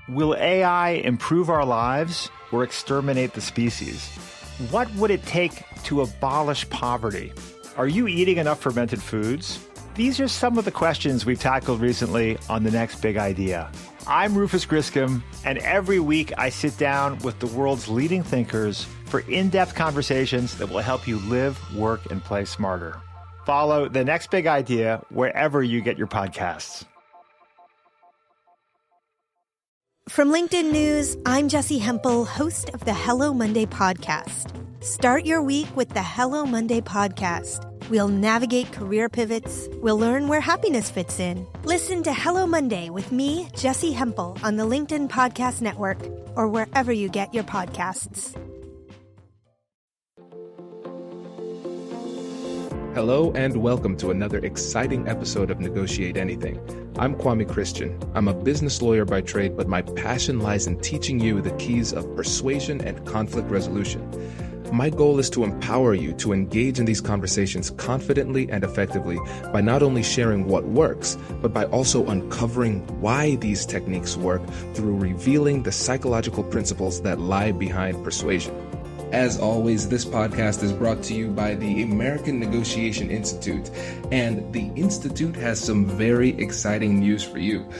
Will AI improve our lives or exterminate the species? What would it take to abolish poverty? Are you eating enough fermented foods? These are some of the questions we've tackled recently on The Next Big Idea. I'm Rufus Griscom, and every week I sit down with the world's leading thinkers for in-depth conversations that will help you live, work, and play smarter. Follow The Next Big Idea wherever you get your podcasts. From LinkedIn News, I'm Jessie Hempel, host of the Hello Monday podcast. Start your week with the Hello Monday podcast. We'll navigate career pivots. We'll learn where happiness fits in. Listen to Hello Monday with me, Jessie Hempel, on the LinkedIn Podcast Network or wherever you get your podcasts. Hello and welcome to another exciting episode of Negotiate Anything. I'm Kwame Christian. I'm a business lawyer by trade, but my passion lies in teaching you the keys of persuasion and conflict resolution. My goal is to empower you to engage in these conversations confidently and effectively by not only sharing what works, but by also uncovering why these techniques work through revealing the psychological principles that lie behind persuasion. As always, this podcast is brought to you by the American Negotiation Institute, and the Institute has some very exciting news for you.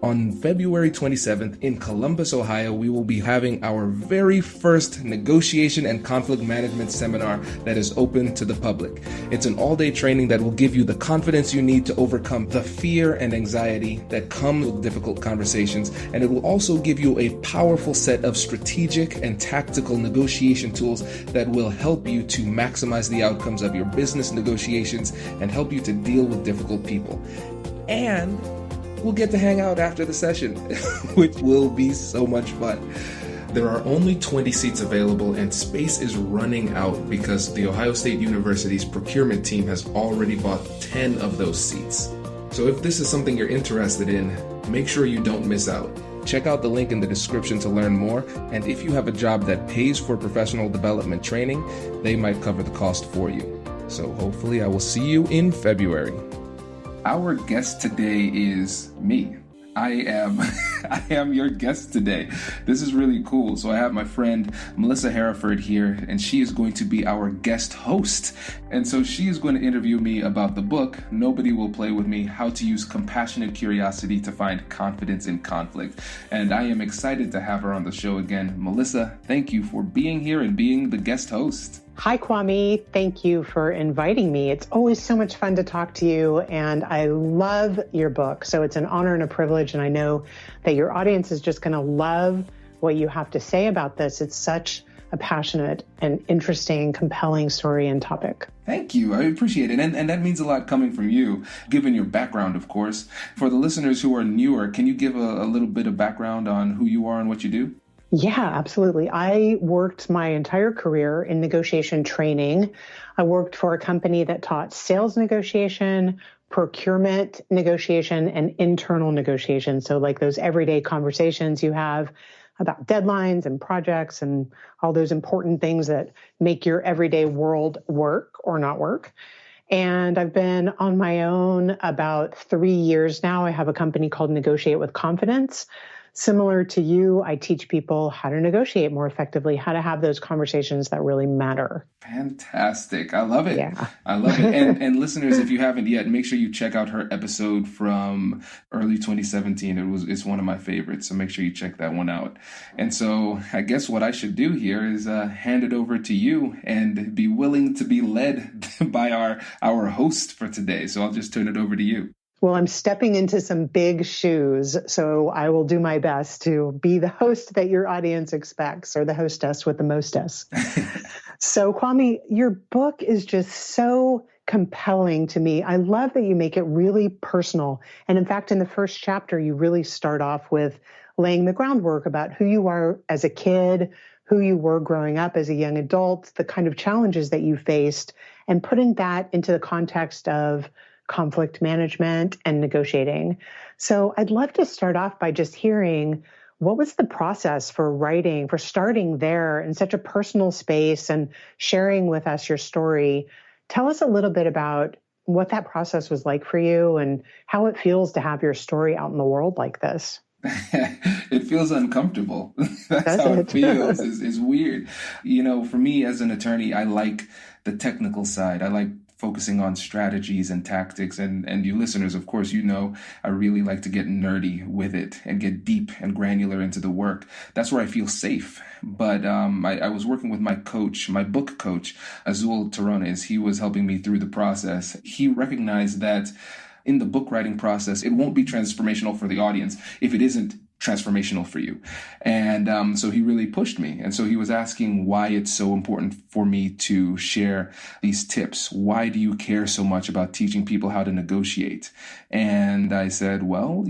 On February 27th in Columbus, Ohio, we will be having our very first negotiation and conflict management seminar that is open to the public. It's an all-day training that will give you the confidence you need to overcome the fear and anxiety that come with difficult conversations, and it will also give you a powerful set of strategic and tactical negotiation tools that will help you to maximize the outcomes of your business negotiations and help you to deal with difficult people. And we'll get to hang out after the session, which will be so much fun. There are only 20 seats available and space is running out because the Ohio State University's procurement team has already bought 10 of those seats. So if this is something you're interested in, make sure you don't miss out. Check out the link in the description to learn more, and if you have a job that pays for professional development training, they might cover the cost for you. So hopefully I will see you in February. Our guest today is me. I am your guest today. This is really cool. So I have my friend Melissa Hereford here, and she is going to be our guest host. And so she is going to interview me about the book, Nobody Will Play With Me, How to Use Compassionate Curiosity to Find Confidence in Conflict. And I am excited to have her on the show again. Melissa, thank you for being here and being the guest host. Hi, Kwame. Thank you for inviting me. It's always so much fun to talk to you, and I love your book. So it's an honor and a privilege, and I know that your audience is just going to love what you have to say about this. It's such a passionate and interesting, compelling story and topic. Thank you. I appreciate it. And that means a lot coming from you, given your background, of course. For the listeners who are newer, can you give a little bit of background on who you are and what you do? Yeah, absolutely. I worked my entire career in negotiation training. I worked for a company that taught sales negotiation, procurement negotiation, and internal negotiation. So like those everyday conversations you have about deadlines and projects and all those important things that make your everyday world work or not work. And I've been on my own about 3 years now. I have a company called Negotiate with Confidence. Similar to you, I teach people how to negotiate more effectively, how to have those conversations that really matter. Fantastic. I love it. Yeah. I love it. And listeners, if you haven't yet, make sure you check out her episode from early 2017. It's one of my favorites. So make sure you check that one out. And so I guess what I should do here is hand it over to you and be willing to be led by our host for today. So I'll just turn it over to you. Well, I'm stepping into some big shoes, so I will do my best to be the host that your audience expects, or the hostess with the mostess. So, Kwame, your book is just so compelling to me. I love that you make it really personal. And in fact, in the first chapter, you really start off with laying the groundwork about who you are as a kid, who you were growing up as a young adult, the kind of challenges that you faced, and putting that into the context of conflict management and negotiating. So I'd love to start off by just hearing, what was the process for writing, for starting there in such a personal space and sharing with us your story? Tell us a little bit about what that process was like for you and how it feels to have your story out in the world like this. It feels uncomfortable. That's Does how it? it feels. It's weird. For me as an attorney, I like the technical side. I like focusing on strategies and tactics. And you listeners, of course, I really like to get nerdy with it and get deep and granular into the work. That's where I feel safe. But I was working with my coach, my book coach, Azul Terrones. He was helping me through the process. He recognized that in the book writing process, it won't be transformational for the audience if it isn't transformational for you. And so he really pushed me. And so he was asking why it's so important for me to share these tips. Why do you care so much about teaching people how to negotiate? And I said, well,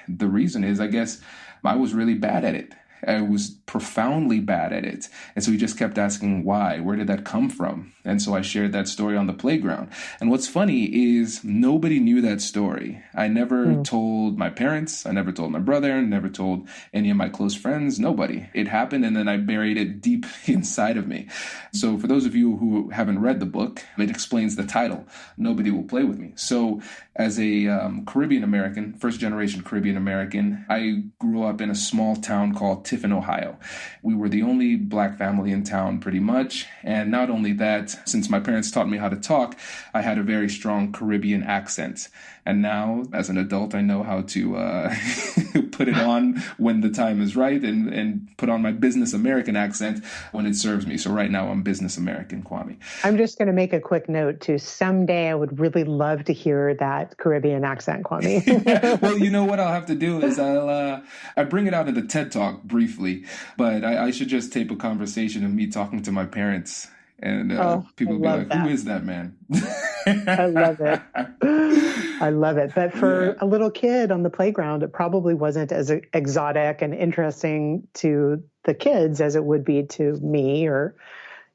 the reason is, I guess, I was really bad at it. I was profoundly bad at it. And so he just kept asking why. Where did that come from? And so I shared that story on the playground. And what's funny is nobody knew that story. I never told my parents. I never told my brother. Never told any of my close friends. Nobody. It happened, and then I buried it deep inside of me. So for those of you who haven't read the book, it explains the title, Nobody Will Play With Me. So as a Caribbean American, first generation Caribbean American, I grew up in a small town called Tiffin, Ohio. We were the only Black family in town pretty much. And not only that, since my parents taught me how to talk, I had a very strong Caribbean accent. And now, as an adult, I know how to put it on when the time is right and put on my business American accent when it serves me. So right now, I'm business American, Kwame. I'm just going to make a quick note to someday I would really love to hear that Caribbean accent, Kwame. Well, you know what I'll have to do is I bring it out in the TED Talk briefly, but I should just tape a conversation of me talking to my parents. And people will be like, who is that man? I love it. I love it. But for a little kid on the playground, it probably wasn't as exotic and interesting to the kids as it would be to me or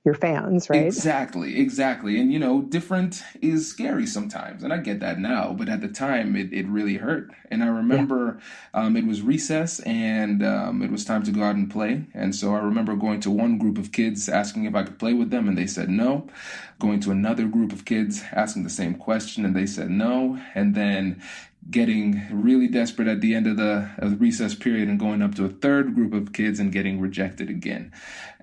your fans, right? Exactly. And, different is scary sometimes. And I get that now. But at the time, it really hurt. And I remember it was recess and it was time to go out and play. And so I remember going to one group of kids asking if I could play with them. And they said no. Going to another group of kids asking the same question. And they said no. And then getting really desperate at the end of the recess period and going up to a third group of kids and getting rejected again.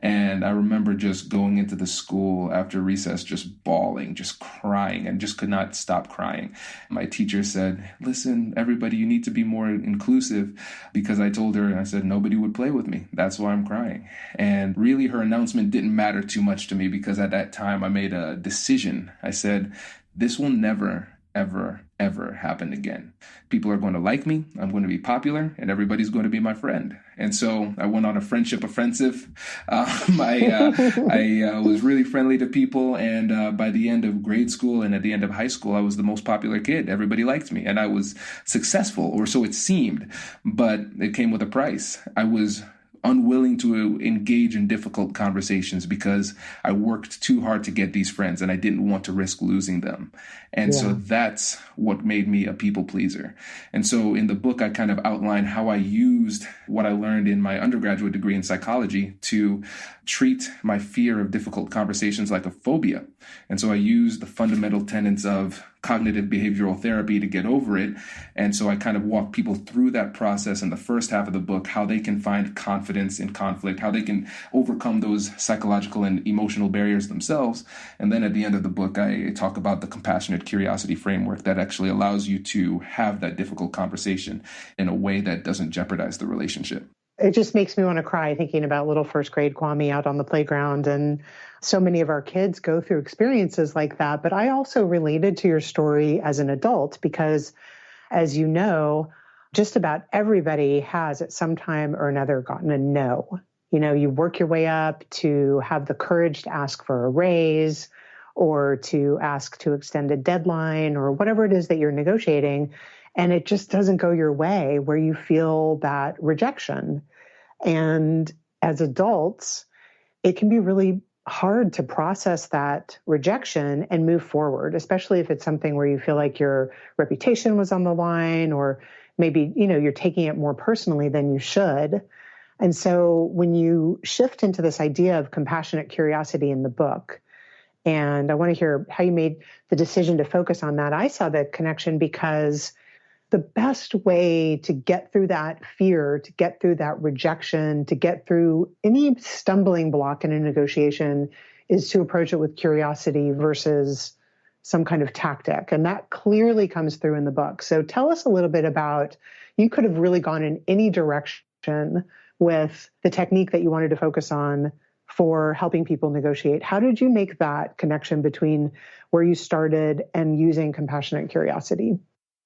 And I remember just going into the school after recess, just bawling, just crying, and just could not stop crying. My teacher said, listen, everybody, you need to be more inclusive, because I told her, and I said, nobody would play with me. That's why I'm crying. And really, her announcement didn't matter too much to me, because at that time I made a decision. I said, this will never, ever happen again. People are going to like me, I'm going to be popular, and everybody's going to be my friend. And so I went on a friendship offensive. I was really friendly to people, and by the end of grade school and at the end of high school, I was the most popular kid. Everybody liked me, and I was successful, or so it seemed, but it came with a price. I was unwilling to engage in difficult conversations because I worked too hard to get these friends and I didn't want to risk losing them. And so that's what made me a people pleaser. And so in the book, I kind of outline how I used what I learned in my undergraduate degree in psychology to treat my fear of difficult conversations like a phobia. And so I used the fundamental tenets of cognitive behavioral therapy to get over it. And so I kind of walk people through that process in the first half of the book, how they can find confidence in conflict, how they can overcome those psychological and emotional barriers themselves. And then at the end of the book, I talk about the compassionate curiosity framework that actually allows you to have that difficult conversation in a way that doesn't jeopardize the relationship. It just makes me want to cry thinking about little first grade Kwame out on the playground. And so many of our kids go through experiences like that. But I also related to your story as an adult because, as you know, just about everybody has at some time or another gotten a no. You work your way up to have the courage to ask for a raise or to ask to extend a deadline or whatever it is that you're negotiating. And it just doesn't go your way, where you feel that rejection. And as adults, it can be really hard to process that rejection and move forward, especially if it's something where you feel like your reputation was on the line, or maybe, you're taking it more personally than you should. And so when you shift into this idea of compassionate curiosity in the book, and I want to hear how you made the decision to focus on that. I saw the connection because the best way to get through that fear, to get through that rejection, to get through any stumbling block in a negotiation is to approach it with curiosity versus some kind of tactic. And that clearly comes through in the book. So tell us a little bit about, you could have really gone in any direction with the technique that you wanted to focus on for helping people negotiate. How did you make that connection between where you started and using compassionate curiosity?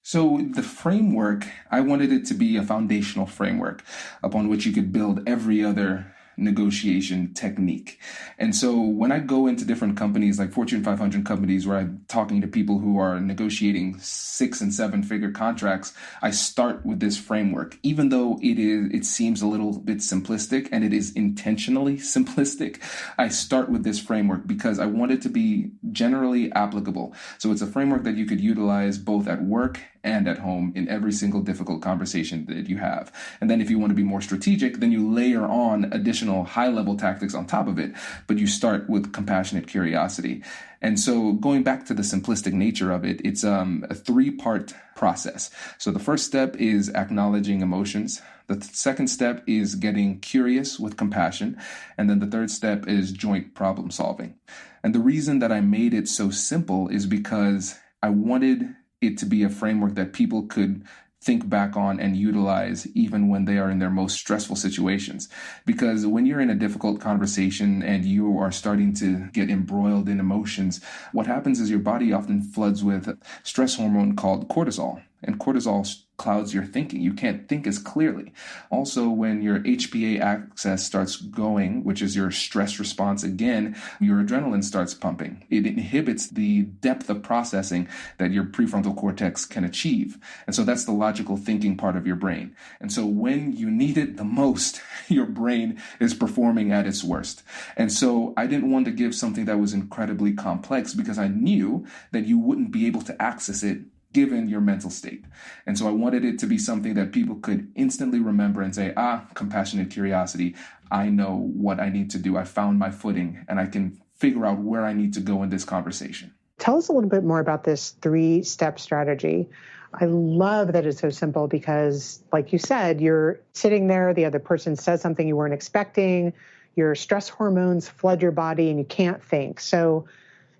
So the framework, I wanted it to be a foundational framework upon which you could build every other negotiation technique. And so when I go into different companies, like Fortune 500 companies, where I'm talking to people who are negotiating 6- and 7-figure contracts, I start with this framework, even though it seems a little bit simplistic, and it is intentionally simplistic. I start with this framework because I want it to be generally applicable. So it's a framework that you could utilize both at work and at home in every single difficult conversation that you have. And then if you want to be more strategic, then you layer on additional high-level tactics on top of it, but you start with compassionate curiosity. And so going back to the simplistic nature of it, it's a 3-part process. So the first step is acknowledging emotions. The second step is getting curious with compassion. And then the third step is joint problem solving. And the reason that I made it so simple is because I wanted it to be a framework that people could think back on and utilize even when they are in their most stressful situations. Because when you're in a difficult conversation and you are starting to get embroiled in emotions, what happens is your body often floods with a stress hormone called cortisol. And cortisol clouds your thinking. You can't think as clearly. Also, when your HPA axis starts going, which is your stress response again, your adrenaline starts pumping. It inhibits the depth of processing that your prefrontal cortex can achieve. And so that's the logical thinking part of your brain. And so when you need it the most, your brain is performing at its worst. And so I didn't want to give something that was incredibly complex because I knew that you wouldn't be able to access it given your mental state. And so I wanted it to be something that people could instantly remember and say, compassionate curiosity. I know what I need to do. I found my footing and I can figure out where I need to go in this conversation. Tell us a little bit more about this 3-step strategy. I love that it's so simple because, like you said, you're sitting there, the other person says something you weren't expecting, your stress hormones flood your body and you can't think. So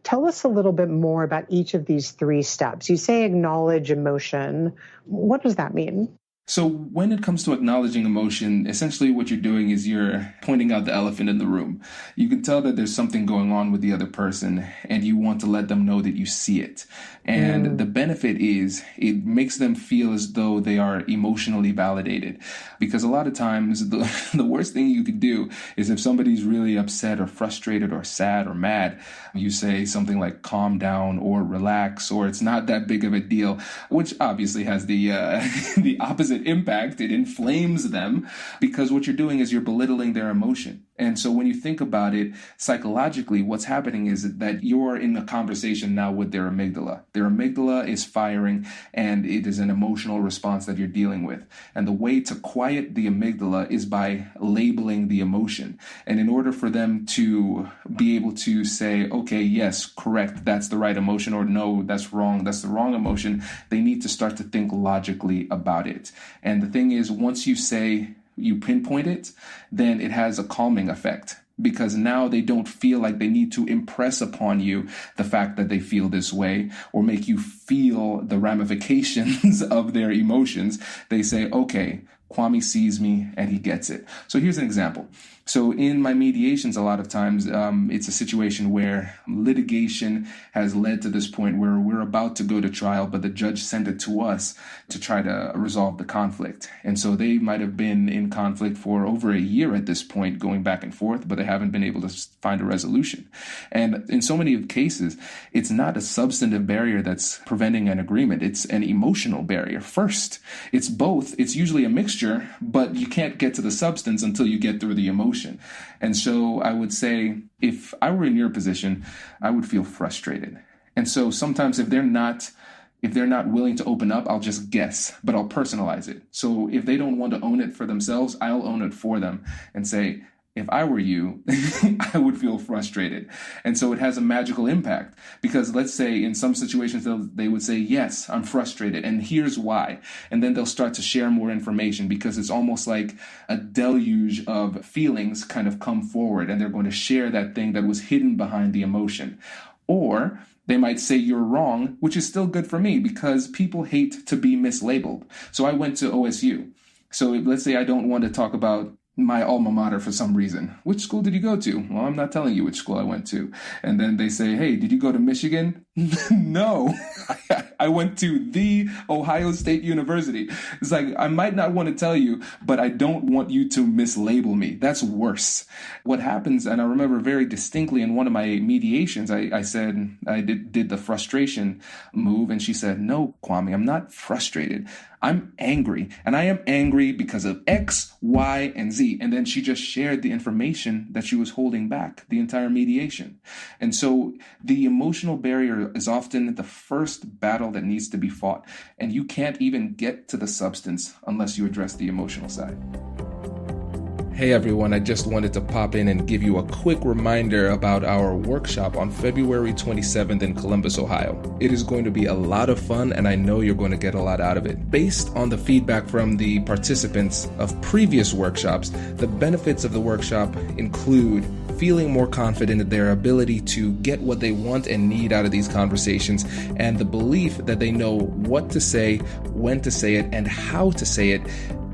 tell us a little bit more about each of these 3 steps. You say acknowledge emotion. What does that mean? So when it comes to acknowledging emotion, essentially what you're doing is you're pointing out the elephant in the room. You can tell that there's something going on with the other person and you want to let them know that you see it. And the benefit is it makes them feel as though they are emotionally validated. Because a lot of times the worst thing you could do is if somebody's really upset or frustrated or sad or mad, you say something like calm down or relax or it's not that big of a deal, which obviously has the opposite impact. It inflames them because what you're doing is you're belittling their emotion. And so when you think about it psychologically, what's happening is that you're in a conversation now with their amygdala. Their amygdala is firing and it is an emotional response that you're dealing with. And the way to quiet the amygdala is by labeling the emotion. And in order for them to be able to say, okay, yes, correct, that's the right emotion, or no, that's wrong, that's the wrong emotion, they need to start to think logically about it. And the thing is, once you pinpoint it, then it has a calming effect because now they don't feel like they need to impress upon you the fact that they feel this way or make you feel the ramifications of their emotions. They say, okay, Kwame sees me and he gets it. So here's an example. So in my mediations, a lot of times it's a situation where litigation has led to this point where we're about to go to trial, but the judge sent it to us to try to resolve the conflict. And so they might have been in conflict for over a year at this point, going back and forth, but they haven't been able to find a resolution. And in so many cases, it's not a substantive barrier that's preventing an agreement. It's an emotional barrier first. It's both. It's usually a mixture, but you can't get to the substance until you get through the emotion. And so I would say, if I were in your position, I would feel frustrated. And so sometimes if they're not willing to open up, I'll just guess, but I'll personalize it. So if they don't want to own it for themselves, I'll own it for them and say, if I were you, I would feel frustrated. And so it has a magical impact, because let's say in some situations they would say, yes, I'm frustrated, and here's why. And then they'll start to share more information, because it's almost like a deluge of feelings kind of come forward, and they're going to share that thing that was hidden behind the emotion. Or they might say you're wrong, which is still good for me, because people hate to be mislabeled. So I went to OSU. So let's say I don't want to talk about my alma mater for some reason. Which school did you go to? Well, I'm not telling you which school I went to. And then they say, hey, did you go to Michigan? No, I went to the Ohio State University. It's like, I might not want to tell you, but I don't want you to mislabel me. That's worse. What happens, and I remember very distinctly in one of my mediations, I said, I did the frustration move, and she said, no, Kwame, I'm not frustrated. I'm angry, and I am angry because of X, Y, and Z. And then she just shared the information that she was holding back the entire mediation. And so the emotional barrier is often the first battle that needs to be fought. And you can't even get to the substance unless you address the emotional side. Hey everyone, I just wanted to pop in and give you a quick reminder about our workshop on February 27th in Columbus, Ohio. It is going to be a lot of fun, and I know you're going to get a lot out of it. Based on the feedback from the participants of previous workshops, the benefits of the workshop include feeling more confident in their ability to get what they want and need out of these conversations, and the belief that they know what to say, when to say it, and how to say it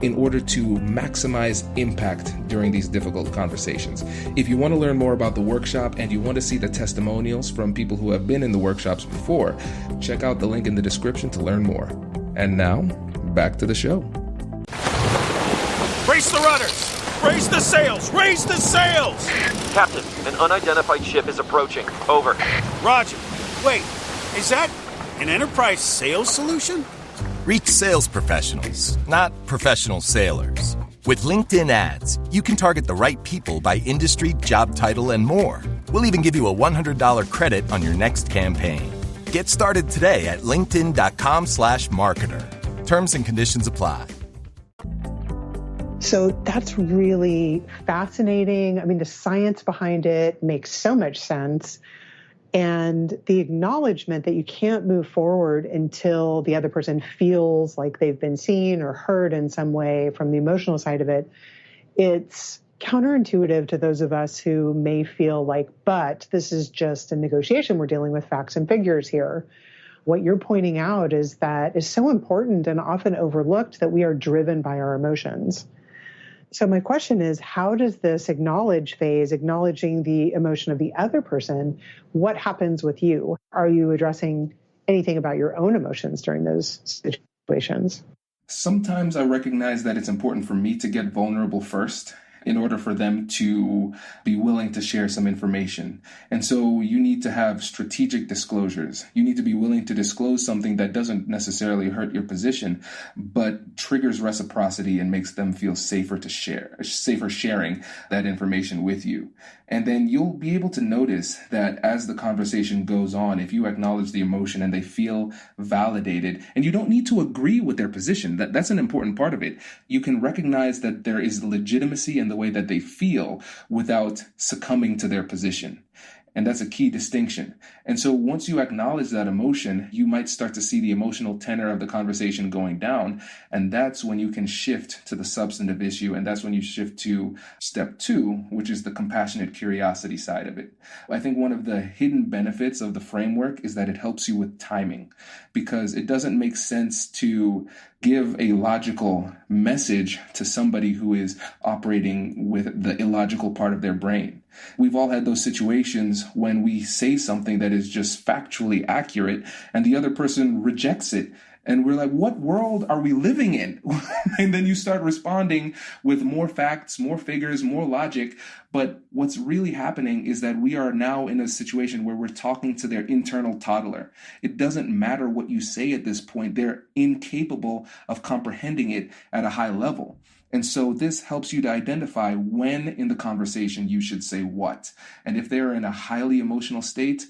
in order to maximize impact during these difficult conversations. If you want to learn more about the workshop and you want to see the testimonials from people who have been in the workshops before, check out the link in the description to learn more. And now, back to the show. Brace the rudders! Raise the sails! Raise the sails! Captain, an unidentified ship is approaching. Over. Roger. Wait, is that an enterprise sales solution? Reach sales professionals, not professional sailors. With LinkedIn ads, you can target the right people by industry, job title, and more. We'll even give you a $100 credit on your next campaign. Get started today at linkedin.com/marketer. Terms and conditions apply. So that's really fascinating. I mean, the science behind it makes so much sense. And the acknowledgement that you can't move forward until the other person feels like they've been seen or heard in some way from the emotional side of it, it's counterintuitive to those of us who may feel like, but this is just a negotiation. We're dealing with facts and figures here. What you're pointing out is that is so important and often overlooked, that we are driven by our emotions. So my question is, how does this acknowledge phase, acknowledging the emotion of the other person, what happens with you? Are you addressing anything about your own emotions during those situations? Sometimes I recognize that it's important for me to get vulnerable first in order for them to be willing to share some information. And so you need to have strategic disclosures. You need to be willing to disclose something that doesn't necessarily hurt your position, but triggers reciprocity and makes them feel safer sharing that information with you. And then you'll be able to notice that as the conversation goes on, if you acknowledge the emotion and they feel validated, and you don't need to agree with their position, that's an important part of it. You can recognize that there is legitimacy in the way that they feel without succumbing to their position. And that's a key distinction. And so once you acknowledge that emotion, you might start to see the emotional tenor of the conversation going down. And that's when you can shift to the substantive issue. And that's when you shift to step 2, which is the compassionate curiosity side of it. I think one of the hidden benefits of the framework is that it helps you with timing, because it doesn't make sense to give a logical message to somebody who is operating with the illogical part of their brain. We've all had those situations when we say something that is just factually accurate and the other person rejects it. And we're like, what world are we living in? And then you start responding with more facts, more figures, more logic. But what's really happening is that we are now in a situation where we're talking to their internal toddler. It doesn't matter what you say at this point. They're incapable of comprehending it at a high level. And so this helps you to identify when in the conversation you should say what. And if they're in a highly emotional state,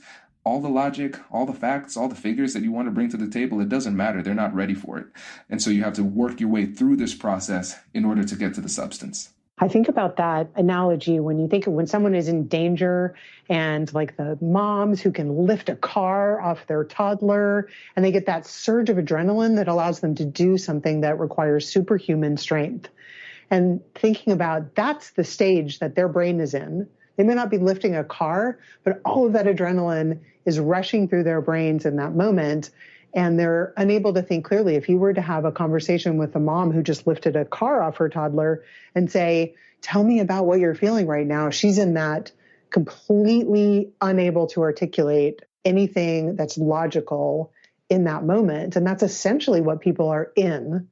all the logic, all the facts, all the figures that you want to bring to the table, it doesn't matter. They're not ready for it. And so you have to work your way through this process in order to get to the substance. I think about that analogy when you think of when someone is in danger and like the moms who can lift a car off their toddler and they get that surge of adrenaline that allows them to do something that requires superhuman strength. And thinking about that's the stage that their brain is in. They may not be lifting a car, but all of that adrenaline is rushing through their brains in that moment. And they're unable to think clearly. If you were to have a conversation with a mom who just lifted a car off her toddler and say, tell me about what you're feeling right now, she's in that completely unable to articulate anything that's logical in that moment. And that's essentially what people are in.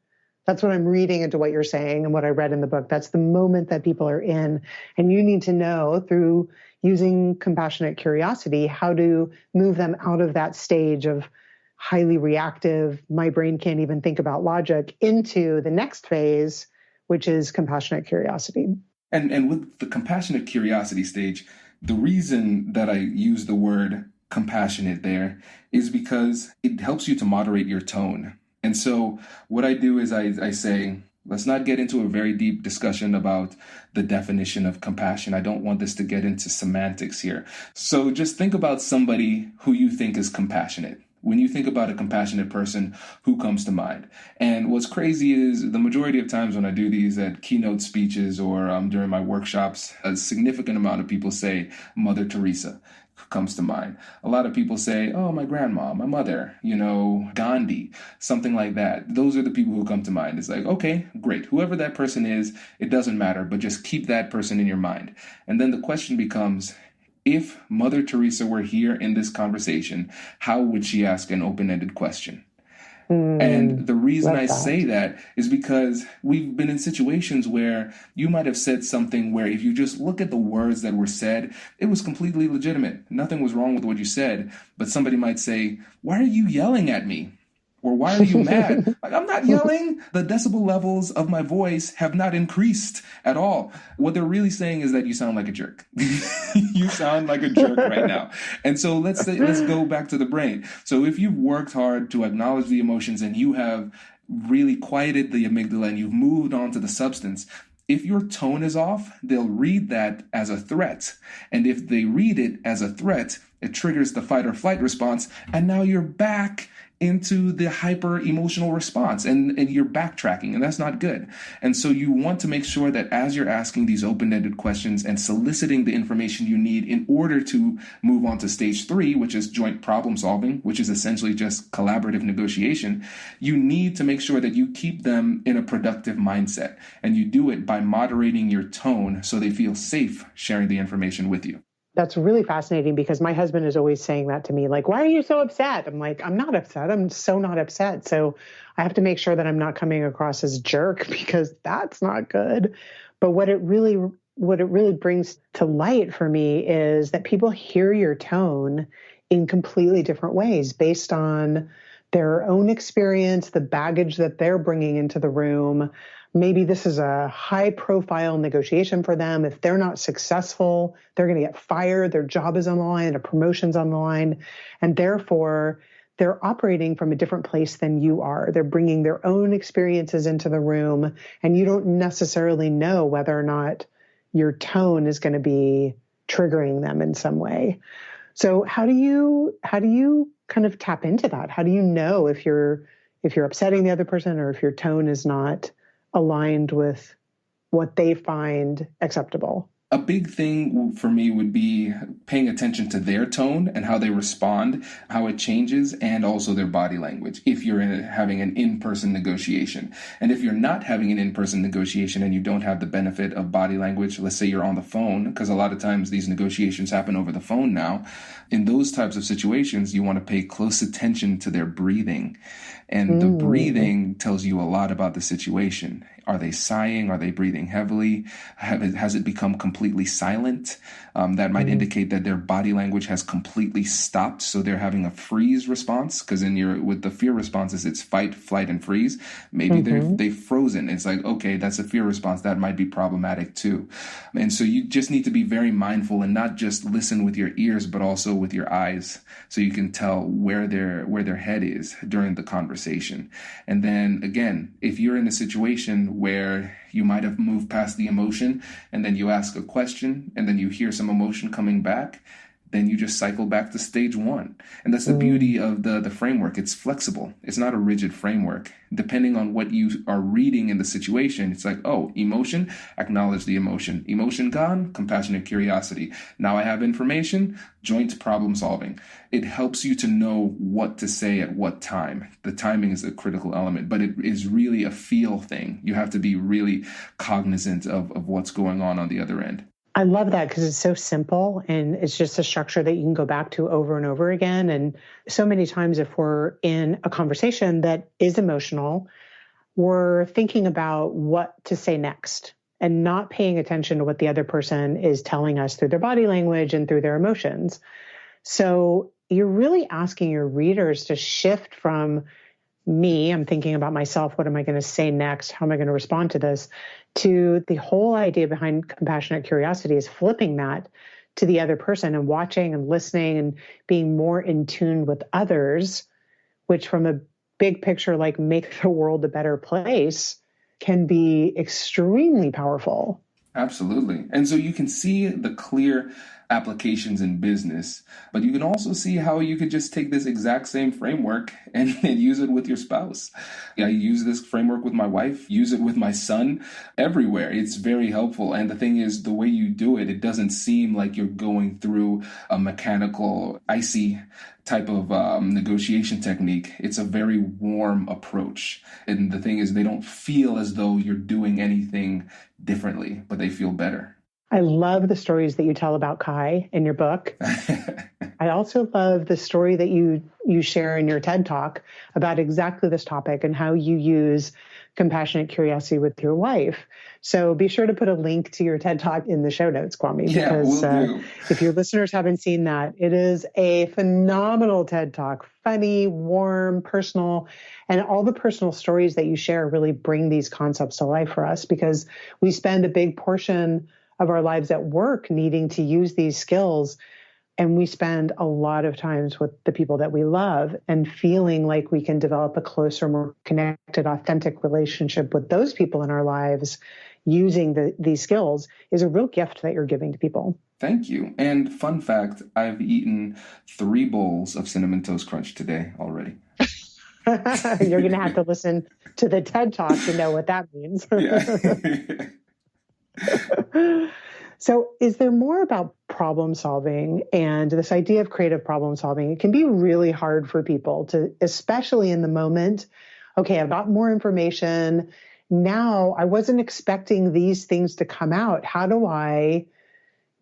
That's what I'm reading into what you're saying and what I read in the book. That's the moment that people are in. And you need to know through using compassionate curiosity how to move them out of that stage of highly reactive, my brain can't even think about logic, into the next phase, which is compassionate curiosity. And with the compassionate curiosity stage, the reason that I use the word compassionate there is because it helps you to moderate your tone. And so what I do is I say, let's not get into a very deep discussion about the definition of compassion. I don't want this to get into semantics here. So just think about somebody who you think is compassionate. When you think about a compassionate person, who comes to mind? And what's crazy is the majority of times when I do these at keynote speeches or during my workshops, a significant amount of people say Mother Teresa comes to mind. A lot of people say, oh, my grandma, my mother, Gandhi, something like that. Those are the people who come to mind. It's like, okay, great. Whoever that person is, it doesn't matter, but just keep that person in your mind. And then the question becomes, if Mother Teresa were here in this conversation, how would she ask an open-ended question? And the reason I say that is because we've been in situations where you might have said something where if you just look at the words that were said, it was completely legitimate. Nothing was wrong with what you said. But somebody might say, why are you yelling at me? Or why are you mad? Like, I'm not yelling. The decibel levels of my voice have not increased at all. What they're really saying is that you sound like a jerk. You sound like a jerk right now. And so let's go back to the brain. So if you've worked hard to acknowledge the emotions and you have really quieted the amygdala and you've moved on to the substance, if your tone is off, they'll read that as a threat. And if they read it as a threat, it triggers the fight or flight response. And now you're back into the hyper emotional response and you're backtracking, and that's not good. And so you want to make sure that as you're asking these open-ended questions and soliciting the information you need in order to move on to stage 3, which is joint problem solving, which is essentially just collaborative negotiation, you need to make sure that you keep them in a productive mindset. And you do it by moderating your tone so they feel safe sharing the information with you. That's really fascinating because my husband is always saying that to me, like, why are you so upset? I'm like, I'm not upset. I'm so not upset. So I have to make sure that I'm not coming across as a jerk because that's not good. But what it really brings to light for me is that people hear your tone in completely different ways based on their own experience, the baggage that they're bringing into the room. Maybe this is a high-profile negotiation for them. If they're not successful, they're going to get fired. Their job is on the line, a promotion's on the line. And therefore, they're operating from a different place than you are. They're bringing their own experiences into the room, and you don't necessarily know whether or not your tone is going to be triggering them in some way. So how do you kind of tap into that? How do you know if you're upsetting the other person or if your tone is not aligned with what they find acceptable? A big thing for me would be paying attention to their tone and how they respond, how it changes, and also their body language if you're having an in-person negotiation. And if you're not having an in-person negotiation and you don't have the benefit of body language, let's say you're on the phone, because a lot of times these negotiations happen over the phone now. In those types of situations, you want to pay close attention to their breathing. And the breathing tells you a lot about the situation. Are they sighing? Are they breathing heavily? Has it become completely silent? That might indicate that their body language has completely stopped. So they're having a freeze response, because with the fear responses, it's fight, flight, and freeze. Maybe they've frozen. It's like, okay, that's a fear response. That might be problematic too. And so you just need to be very mindful and not just listen with your ears, but also with your eyes, so you can tell where their head is during the conversation. And then again, if you're in a situation situation where you might have moved past the emotion and then you ask a question and then you hear some emotion coming back, then you just cycle back to stage one. And that's the beauty of the framework. It's flexible. It's not a rigid framework. Depending on what you are reading in the situation, it's like, oh, emotion, acknowledge the emotion. Emotion gone, compassionate curiosity. Now I have information, joint problem solving. It helps you to know what to say at what time. The timing is a critical element, but it is really a feel thing. You have to be really cognizant of what's going on the other end. I love that because it's so simple and it's just a structure that you can go back to over and over again. And so many times if we're in a conversation that is emotional, we're thinking about what to say next and not paying attention to what the other person is telling us through their body language and through their emotions. So you're really asking your readers to shift from me, I'm thinking about myself, what am I going to say next? How am I going to respond to this? To the whole idea behind compassionate curiosity is flipping that to the other person and watching and listening and being more in tune with others, which from a big picture, like make the world a better place, can be extremely powerful. Absolutely. And so you can see the clear applications in business, but you can also see how you could just take this exact same framework and use it with your spouse. I use this framework with my wife, use it with my son, everywhere. It's very helpful. And the thing is, the way you do it, it doesn't seem like you're going through a mechanical, icy type of negotiation technique. It's a very warm approach. And the thing is, they don't feel as though you're doing anything differently, but they feel better. I love the stories that you tell about Kai in your book. I also love the story that you share in your TED Talk about exactly this topic and how you use compassionate curiosity with your wife. So be sure to put a link to your TED Talk in the show notes, Kwame, because if your listeners haven't seen that, it is a phenomenal TED Talk, funny, warm, personal, and all the personal stories that you share really bring these concepts to life for us because we spend a big portion of our lives at work needing to use these skills. And we spend a lot of times with the people that we love and feeling like we can develop a closer, more connected, authentic relationship with those people in our lives using these skills is a real gift that you're giving to people. Thank you. And fun fact, I've eaten 3 bowls of Cinnamon Toast Crunch today already. You're going to have to listen to the TED Talk to know what that means. Yeah. So is there more about problem solving and this idea of creative problem solving? It can be really hard for people to, especially in the moment. Okay, I've got more information. Now I wasn't expecting these things to come out. How do I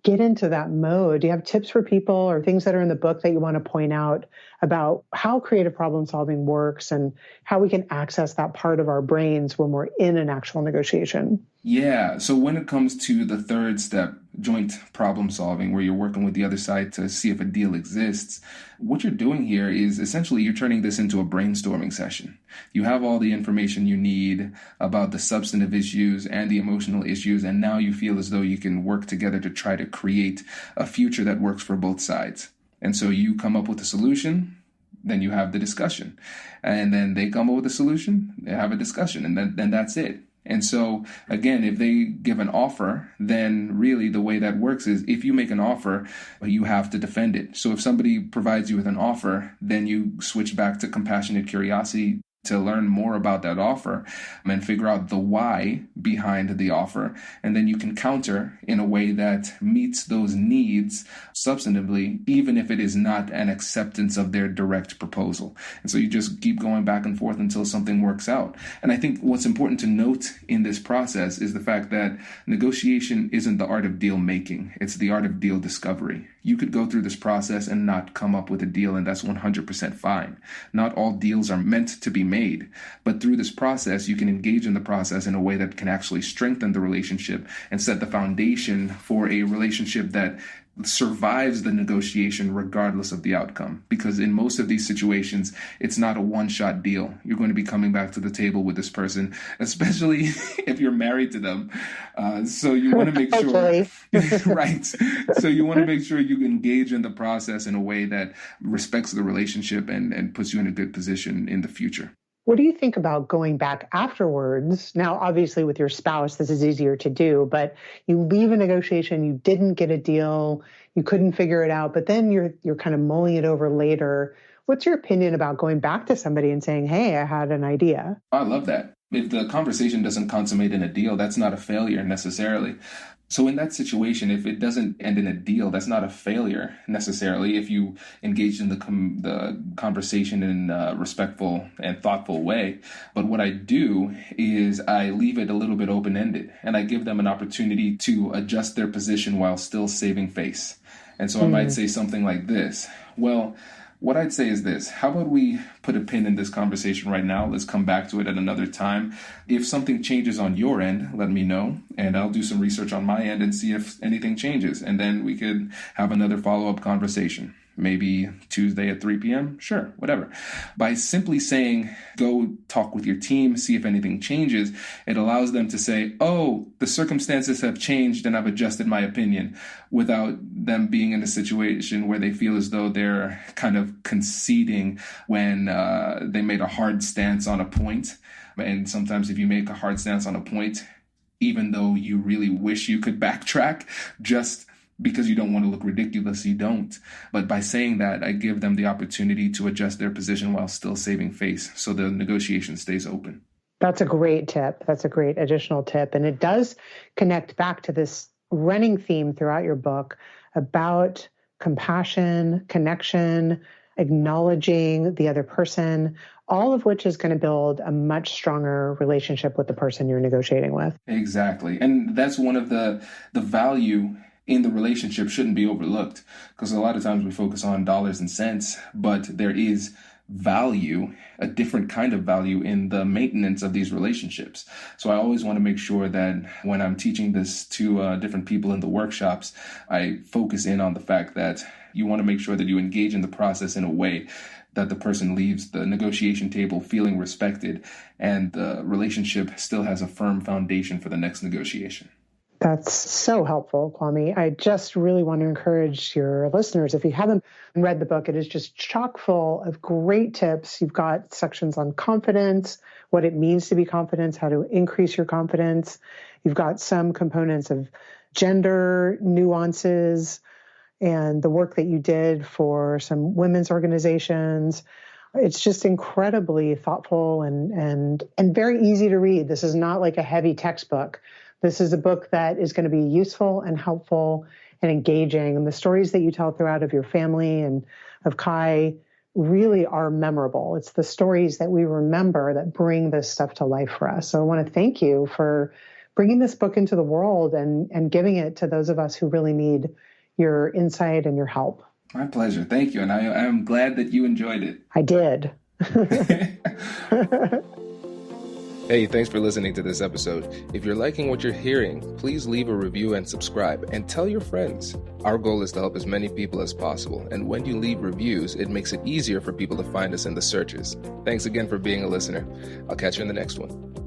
get into that mode? Do you have tips for people or things that are in the book that you want to point out about how creative problem solving works and how we can access that part of our brains when we're in an actual negotiation? Yeah. So when it comes to the third step, joint problem solving, where you're working with the other side to see if a deal exists, what you're doing here is essentially you're turning this into a brainstorming session. You have all the information you need about the substantive issues and the emotional issues, and now you feel as though you can work together to try to create a future that works for both sides. And so you come up with a solution, then you have the discussion. And then they come up with a solution, they have a discussion, and then that's it. And so, again, if they give an offer, then really the way that works is if you make an offer, you have to defend it. So if somebody provides you with an offer, then you switch back to compassionate curiosity to learn more about that offer and figure out the why behind the offer. And then you can counter in a way that meets those needs substantively, even if it is not an acceptance of their direct proposal. And so you just keep going back and forth until something works out. And I think what's important to note in this process is the fact that negotiation isn't the art of deal making. It's the art of deal discovery. You could go through this process and not come up with a deal, and that's 100% fine. Not all deals are meant to be made, but through this process, you can engage in the process in a way that can actually strengthen the relationship and set the foundation for a relationship that survives the negotiation regardless of the outcome. Because in most of these situations, it's not a one-shot deal. You're going to be coming back to the table with this person, especially if you're married to them. So you want to make sure, right. So you want to make sure you engage in the process in a way that respects the relationship and puts you in a good position in the future. What do you think about going back afterwards? Now, obviously with your spouse, this is easier to do, but you leave a negotiation, you didn't get a deal, you couldn't figure it out, but then you're kind of mulling it over later. What's your opinion about going back to somebody and saying, hey, I had an idea? I love that. If the conversation doesn't consummate in a deal, that's not a failure necessarily. So in that situation, if it doesn't end in a deal, that's not a failure necessarily if you engage in the conversation in a respectful and thoughtful way. But what I do is I leave it a little bit open-ended, and I give them an opportunity to adjust their position while still saving face. And so I might say something like this. Well, what I'd say is this: how about we put a pin in this conversation right now? Let's come back to it at another time. If something changes on your end, let me know, and I'll do some research on my end and see if anything changes. And then we could have another follow-up conversation. Maybe Tuesday at 3 p.m. Sure, whatever. By simply saying, go talk with your team, see if anything changes, it allows them to say, oh, the circumstances have changed and I've adjusted my opinion, without them being in a situation where they feel as though they're kind of conceding when they made a hard stance on a point. And sometimes if you make a hard stance on a point, even though you really wish you could backtrack, just because you don't want to look ridiculous, you don't. But by saying that, I give them the opportunity to adjust their position while still saving face, so the negotiation stays open. That's a great tip. That's a great additional tip. And it does connect back to this running theme throughout your book about compassion, connection, acknowledging the other person, all of which is going to build a much stronger relationship with the person you're negotiating with. Exactly. And that's one of the value in the relationship shouldn't be overlooked, because a lot of times we focus on dollars and cents, but there is value, a different kind of value in the maintenance of these relationships. So I always want to make sure that when I'm teaching this to different people in the workshops, I focus in on the fact that you want to make sure that you engage in the process in a way that the person leaves the negotiation table feeling respected and the relationship still has a firm foundation for the next negotiation. That's so helpful, Kwame. I just really want to encourage your listeners, if you haven't read the book, it is just chock full of great tips. You've got sections on confidence, what it means to be confident, how to increase your confidence. You've got some components of gender nuances and the work that you did for some women's organizations. It's just incredibly thoughtful and very easy to read. This is not like a heavy textbook. This is a book that is going to be useful and helpful and engaging. And the stories that you tell throughout of your family and of Kai really are memorable. It's the stories that we remember that bring this stuff to life for us. So I want to thank you for bringing this book into the world and giving it to those of us who really need your insight and your help. My pleasure. Thank you. And I am glad that you enjoyed it. I did. Hey, thanks for listening to this episode. If you're liking what you're hearing, please leave a review and subscribe, and tell your friends. Our goal is to help as many people as possible, and when you leave reviews, it makes it easier for people to find us in the searches. Thanks again for being a listener. I'll catch you in the next one.